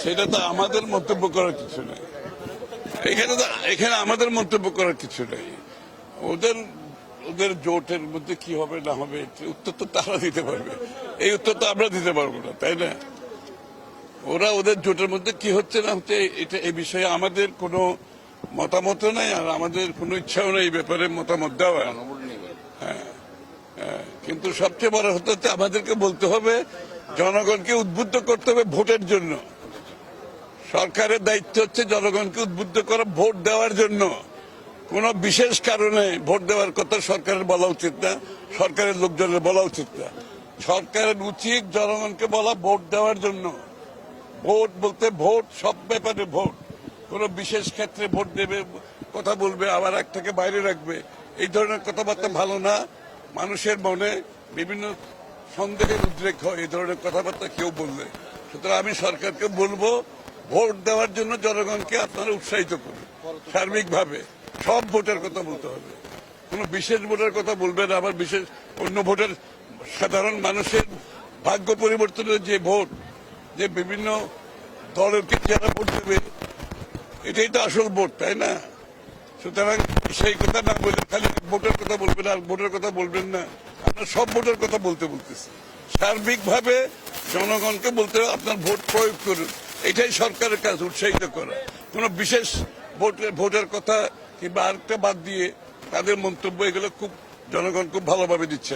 সেটা তো আমাদের মন্তব্য করার কিছু নেই। এখানে আমাদের মন্তব্য করার কিছু নেই। ওদের ওদের জোটের মধ্যে কি হবে না হবে উত্তর তো তারা দিতে পারবে, এই উত্তর তো আমরা দিতে পারবো না, তাই না? ওরা ওদের জোটের মধ্যে কি হচ্ছে না হচ্ছে এটা এই বিষয়ে আমাদের কোনো মতামত নাই, আর আমাদের কোনো ইচ্ছাও নেই এই ব্যাপারে মতামত দেওয়া। কিন্তু সবচেয়ে বড় হচ্ছে আমাদেরকে বলতে হবে, জনগণকে উদ্বুদ্ধ করতে হবে ভোটের জন্য। সরকারের দায়িত্ব হচ্ছে জনগণকে উদ্বুদ্ধ করা ভোট দেওয়ার জন্য। কোন বিশেষ কারণে ভোট দেওয়ার কথা সরকারের বলা উচিত না, সরকারের লোকজনের বলা উচিত না। সরকারের উচিত জনগণকে বলা ভোট দেওয়ার জন্য। ভোট বলতে ভোট, সব ব্যাপারে ভোট। কোন বিশেষ ক্ষেত্রে ভোট দেবে কথা বলবে, আবার একটাকে বাইরে রাখবে, এই ধরনের কথাবার্তা ভালো না। মানুষের মনে বিভিন্ন সন্দেহের উদ্রেক হয় এই ধরনের কথাবার্তা কেউ বললে। সুতরাং আমি সরকারকে বলবো, ভোট দেওয়ার জন্য জনগণকে আপনারা উৎসাহিত করুন সার্বিকভাবে। সব ভোটের কথা বলতে হবে, কোন বিশেষ ভোটের কথা বলবেন। আবার বিশেষ অন্য ভোটের সাধারণ মানুষের ভাগ্য পরিবর্তনের যে ভোট, যে বিভিন্ন দলেরকে যারা ভোট দেবে, এটাই তো আসল ভোট, তাই না? সুতরাং সেই কথা না বলে খালি ভোটের কথা বলবেন আর ভোটের কথা বলবেন না। আমরা সব ভোটের কথা বলতেছি সার্বিকভাবে। জনগণকে বলতে হবে আপনার ভোট প্রয়োগ করুন, এটাই সরকারের কাজ, উৎসাহিত করা। কোন বিশেষ ভোটের কথা কিংবা আরেকটা বাদ দিয়ে তাদের মন্তব্য, এগুলো খুব জনগণ খুব ভালোভাবে দিচ্ছে।